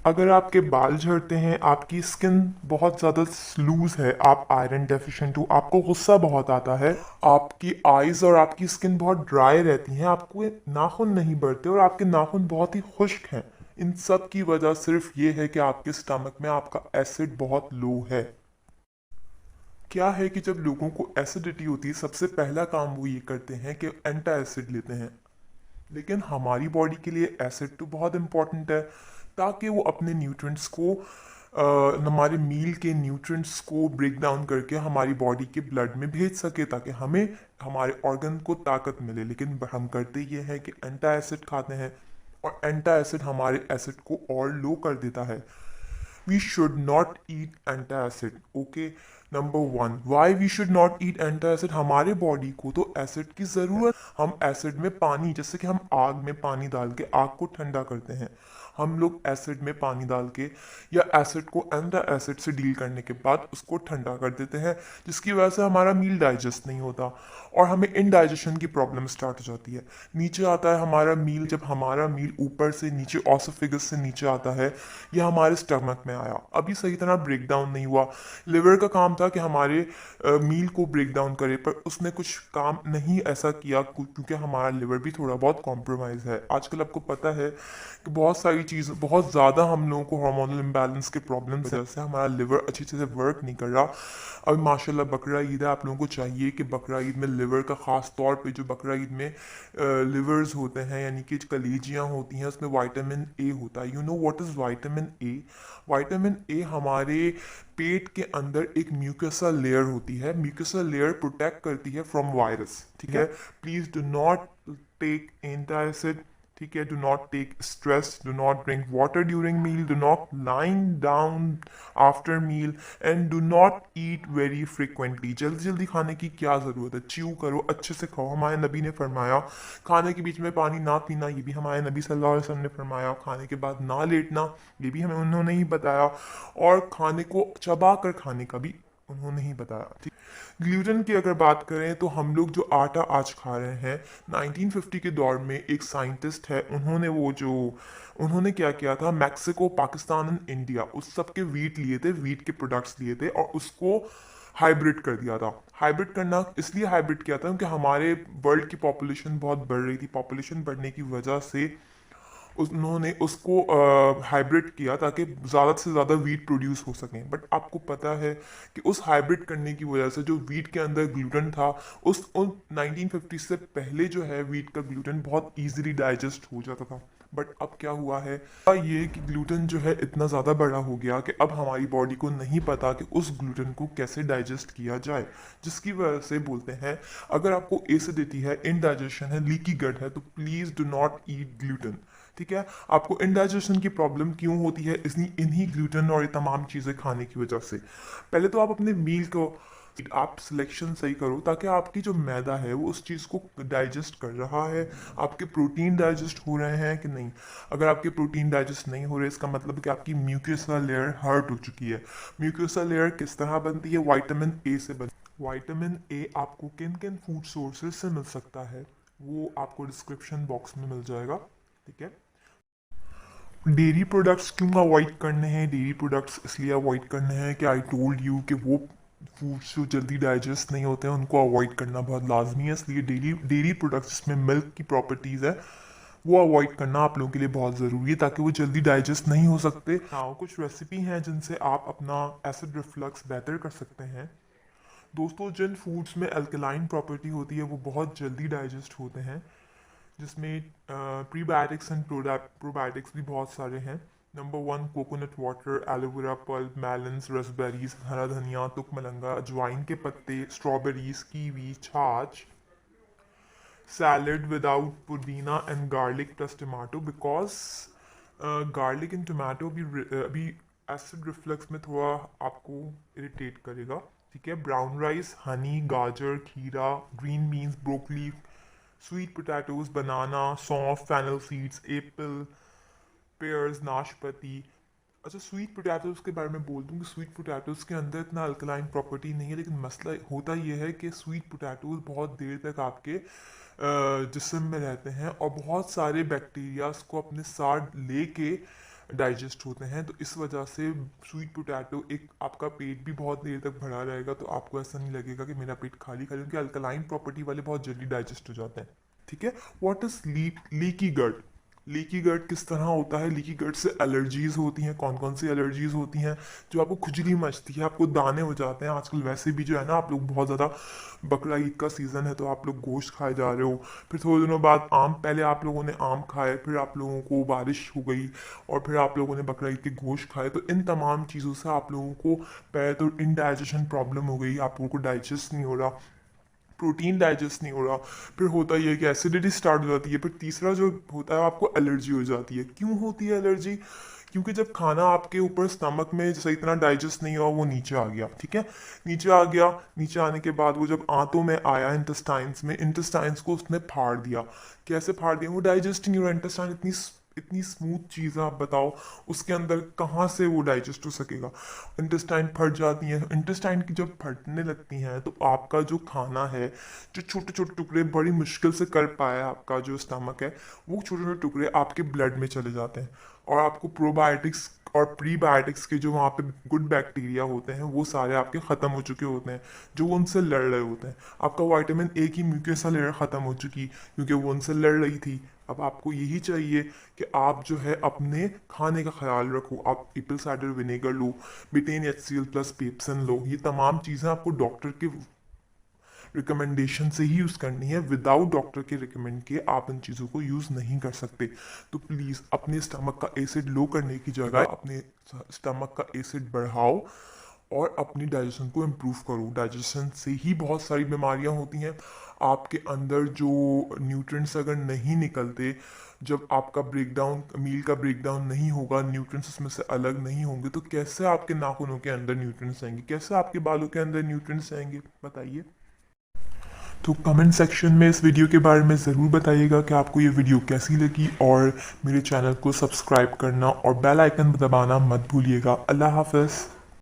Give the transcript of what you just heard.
अगर आपके बाल झड़ते हैं, आपकी स्किन बहुत ज़्यादा लूज है, आप आयरन डेफिशिएंट हो, आपको गुस्सा बहुत आता है, आपकी आईज और आपकी स्किन बहुत ड्राई रहती हैं, आपको नाखून नहीं बढ़ते और आपके नाखून बहुत ही खुश्क हैं, इन सब की वजह सिर्फ ये है कि आपके स्टमक में आपका एसिड बहुत लो है। क्या है कि जब लोगों को एसिडिटी होती है, सबसे पहला काम वो ये करते हैं कि एंटा एसिड लेते हैं। लेकिन हमारी बॉडी के लिए एसिड तो बहुत इंपॉर्टेंट है, ताकि वो अपने न्यूट्रिएंट्स को हमारे मील के न्यूट्रिएंट्स को ब्रेक डाउन करके हमारी बॉडी के ब्लड में भेज सके, ताकि हमें हमारे ऑर्गन को ताकत मिले। लेकिन हम करते ये हैं कि एंटा एसिड खाते हैं, और एंटा एसिड हमारे एसिड को और लो कर देता है। We should not eat antacid. Okay, number one, why we should not eat antacid. हमारे बॉडी को तो एसिड की ज़रूरत। हम एसिड में पानी, जैसे कि हम आग में पानी डाल के आग को ठंडा करते हैं, हम लोग एसिड में पानी डाल के या एसिड को एंटा एसिड से डील करने के बाद उसको ठंडा कर देते हैं, जिसकी वजह से हमारा मील डाइजेस्ट नहीं होता और हमें इनडाइजेशन की प्रॉब्लम स्टार्ट हो जाती है। नीचे आता है हमारा मील, जब हमारा मील ऊपर से नीचे ऑसोफिगस से नीचे आता है, यह हमारे स्टमक में आया, अभी सही तरह ब्रेक डाउन नहीं हुआ। लिवर का काम था कि हमारे मील को ब्रेक डाउन करे, पर उसने कुछ काम नहीं ऐसा किया, क्योंकि हमारा लिवर भी थोड़ा बहुत कॉम्प्रोमाइज़ है। आजकल आपको पता है कि बहुत सारी चीज़, बहुत ज़्यादा हम लोगों को हार्मोनल इम्बैलेंस के प्रॉब्लम वजह से हमारा लिवर अच्छी तरह से वर्क नहीं कर रहा। अभी माशाल्लाह बकरा ईद है, आप लोगों को चाहिए कि बकरा ईद में लिवर का ख़ास तौर पे, जो बकरा ईद में लिवर्स होते हैं यानी कि कलीजियाँ होती हैं, उसमें विटामिन ए होता है। You know what is vitamin A? Vitamin A हमारे पेट के अंदर एक म्यूकसा लेयर होती है, म्यूकसा लेयर प्रोटेक्ट करती है फ्रॉम वायरस। ठीक है, please do not take antacid. ठीक है, do not take stress, do not drink water during meal, do not lying down after meal, and do not eat very frequently. जल्दी जल्दी खाने की क्या ज़रूरत है, च्यू करो, अच्छे से खाओ। हमारे नबी ने फरमाया खाने के बीच में पानी ना पीना, ये भी हमारे नबी सल्लल्लाहु अलैहि वसल्लम ने फरमाया। खाने के बाद ना लेटना, ये भी हमें उन्होंने ही बताया। और खाने को चबा कर खाने का भी उन्होंने ही बताया। ठीक, ग्लूटेन की अगर बात करें तो हम लोग जो आटा आज खा रहे हैं, 1950 के दौर में एक साइंटिस्ट है, उन्होंने क्या किया था, मैक्सिको, पाकिस्तान एंड इंडिया, उस सब के वीट लिए थे, वीट के प्रोडक्ट्स लिए थे और उसको हाइब्रिड कर दिया था। हाइब्रिड करना इसलिए हाइब्रिड किया था क्योंकि हमारे वर्ल्ड की पॉपुलेशन बहुत बढ़ रही थी। पॉपुलेशन बढ़ने की वजह से उन्होंने उसको हाइब्रिड किया, ताकि ज़्यादा से ज़्यादा वीट प्रोड्यूस हो सकें। बट आपको पता है कि उस हाइब्रिड करने की वजह से जो वीट के अंदर ग्लूटेन था, उन 1950 से पहले जो है वीट का ग्लूटेन बहुत इजीली डाइजेस्ट हो जाता था। बट अब क्या हुआ है, ये कि ग्लूटेन जो है इतना ज़्यादा बड़ा हो गया कि अब हमारी बॉडी को नहीं पता कि उस ग्लूटेन को कैसे डाइजेस्ट किया जाए, जिसकी वजह से बोलते हैं अगर आपको एसिडिटी है, इनडाइजेशन है, लीकी गट है, तो please do not eat gluten. ठीक है, आपको इंडाइजेशन की प्रॉब्लम क्यों होती है, इन्हीं ग्लूटेन और ये तमाम चीज़ें खाने की वजह से। पहले तो आप अपने मील को आप सिलेक्शन सही करो, ताकि आपकी जो मैदा है वो उस चीज़ को डाइजेस्ट कर रहा है, आपके प्रोटीन डाइजेस्ट हो रहे हैं कि नहीं। अगर आपके प्रोटीन डाइजेस्ट नहीं हो रहे, इसका मतलब है कि आपकी म्यूकोसा लेयर हर्ट हो चुकी है। म्यूकोसा लेयर किस तरह बनती है? विटामिन ए से बनती है। विटामिन ए आपको किन किन फूड सोर्सेज से मिल सकता है, वो आपको डिस्क्रिप्शन बॉक्स में मिल जाएगा। ठीक है, डेयरी प्रोडक्ट्स क्यों अवॉइड करने हैं? डेयरी प्रोडक्ट्स इसलिए अवॉइड करने हैं कि आई टोल्ड यू कि वो फूड्स जो जल्दी डाइजेस्ट नहीं होते हैं, उनको अवॉइड करना बहुत लाजमी है। इसलिए डेयरी डेयरी प्रोडक्ट्स जिसमें मिल्क की प्रॉपर्टीज़ है, वो अवॉइड करना आप लोगों के लिए बहुत ज़रूरी है, ताकि वो जल्दी डाइजेस्ट नहीं हो सकते। हाँ, कुछ रेसिपी हैं जिनसे आप अपना एसिड रिफ्लक्स बेहतर कर सकते हैं। दोस्तों, जिन फूड्स में अल्कलाइन प्रॉपर्टी होती है वो बहुत जल्दी डाइजेस्ट होते हैं, जिसमें प्रीबायोटिक्स एंड प्रोबायोटिक्स भी बहुत सारे हैं। Number one, coconut water, aloe vera pulp, melons, raspberries, हरा धनिया, तुकमलंगा, अजवाइन के पत्ते, स्ट्रॉबेरीज, कीवी, छाछ, सैलड विदाउट पुदीना and garlic plus tomato, because garlic and tomato अभी एसिड रिफ्लक्स में थोड़ा आपको इरिटेट करेगा। ठीक है, ब्राउन राइस, हनी, गाजर, खीरा, green beans, broccoli, sweet potatoes, banana, सौंफ, फैनल सीड्स, एप्पल, पेयर्स, नाशपाती। अच्छा, स्वीट पोटैटोज़ के बारे में बोल दूँ कि स्वीट पोटैटोज़ के अंदर इतना अल्कलाइन प्रॉपर्टी नहीं है, लेकिन मसला होता यह है कि स्वीट पोटैटोज़ बहुत देर तक आपके जिस्म में रहते हैं और बहुत सारे बैक्टीरियाज को अपने साथ लेके डाइजेस्ट होते हैं। तो इस वजह से स्वीट पोटैटो एक आपका पेट भी बहुत देर तक भरा रहेगा, तो आपको ऐसा नहीं लगेगा कि मेरा पेट खाली खाली, क्योंकि अल्कलाइन प्रॉपर्टी वाले बहुत जल्दी डाइजेस्ट हो जाते हैं। ठीक है। What is leaky gut? Leaky gut किस तरह होता है? लीकी गट से एलर्जीज होती हैं। कौन कौन सी एलर्जीज होती हैं? जो आपको खुजली मचती है, आपको दाने हो जाते हैं। आजकल वैसे भी जो है ना, आप लोग बहुत ज़्यादा, बकरा ईद का सीज़न है तो आप लोग गोश्त खाए जा रहे हो, फिर थोड़े दिनों बाद आम, पहले आप लोगों ने आम खाए, फिर आप लोगों को बारिश हो गई और फिर आप लोगों ने बकरा ईद के गोश्त खाए, तो इन तमाम चीज़ों से आप लोगों को पहले तो इनडाइजेशन प्रॉब्लम हो गई, आप लोगों को डाइजेस्ट नहीं हो रहा, प्रोटीन डाइजेस्ट नहीं हो रहा, फिर होता ही है कि एसिडिटी स्टार्ट हो जाती है, फिर तीसरा जो होता है आपको एलर्जी हो जाती है। क्यों होती है एलर्जी? क्योंकि जब खाना आपके ऊपर स्टमक में सही तरह डाइजेस्ट नहीं हुआ, वो नीचे आ गया। ठीक है। नीचे आ गया, नीचे आने के बाद वो जब आंतों में आया, इंटेस्टाइन्स में, इंटेस्टाइन्स को उसने फाड़ दिया। कैसे फाड़ दिया? वो डाइजेस्ट नहीं हो रहा। इंटेस्टाइन इतनी इतनी स्मूथ चीज़ है, आप बताओ उसके अंदर कहाँ से वो डाइजेस्ट हो सकेगा? इंटेस्टाइन फट जाती हैं। इंटेस्टाइन की जब फटने लगती हैं तो आपका जो खाना है, जो छोटे छोटे टुकड़े बड़ी मुश्किल से कर पाया आपका जो स्टमक है, वो छोटे छोटे टुकड़े आपके ब्लड में चले जाते हैं, और आपको प्रोबायोटिक्स और प्रीबायोटिक्स के जो वहाँ पे गुड बैक्टीरिया होते हैं, वो सारे आपके ख़त्म हो चुके होते हैं, जो उनसे लड़ रहे होते हैं। आपका विटामिन ए की म्यूकोसा लेयर ख़त्म हो चुकी, क्योंकि वो उनसे लड़ रही थी। अब आपको यही चाहिए कि आप जो है अपने खाने का ख्याल रखो। आप एप्पल साइडर विनेगर लो, बिटेन HCl प्लस पेप्सन लो। ये तमाम चीज़ें आपको डॉक्टर के रिकमेंडेशन से ही यूज़ करनी है। विदाउट डॉक्टर के रिकमेंड के आप इन चीज़ों को यूज़ नहीं कर सकते। तो प्लीज़ अपने स्टमक का एसिड लो करने की जगह अपने स्टमक का एसिड बढ़ाओ और अपनी डाइजेशन को इम्प्रूव करो। डाइजेशन से ही बहुत सारी बीमारियां होती हैं। आपके अंदर जो न्यूट्रिएंट्स अगर नहीं निकलते, जब आपका ब्रेकडाउन, मील का ब्रेकडाउन नहीं होगा, न्यूट्रिएंट्स उसमें से अलग नहीं होंगे, तो कैसे आपके नाखूनों के अंदर न्यूट्रिएंट्स आएंगे? कैसे आपके बालों के अंदर न्यूट्रिएंट्स आएंगे? बताइए। तो कमेंट सेक्शन में इस वीडियो के बारे में ज़रूर बताइएगा कि आपको ये वीडियो कैसी लगी, और मेरे चैनल को सब्सक्राइब करना और बेल आइकन दबाना मत भूलिएगा। अल्लाह हाफ़िज़।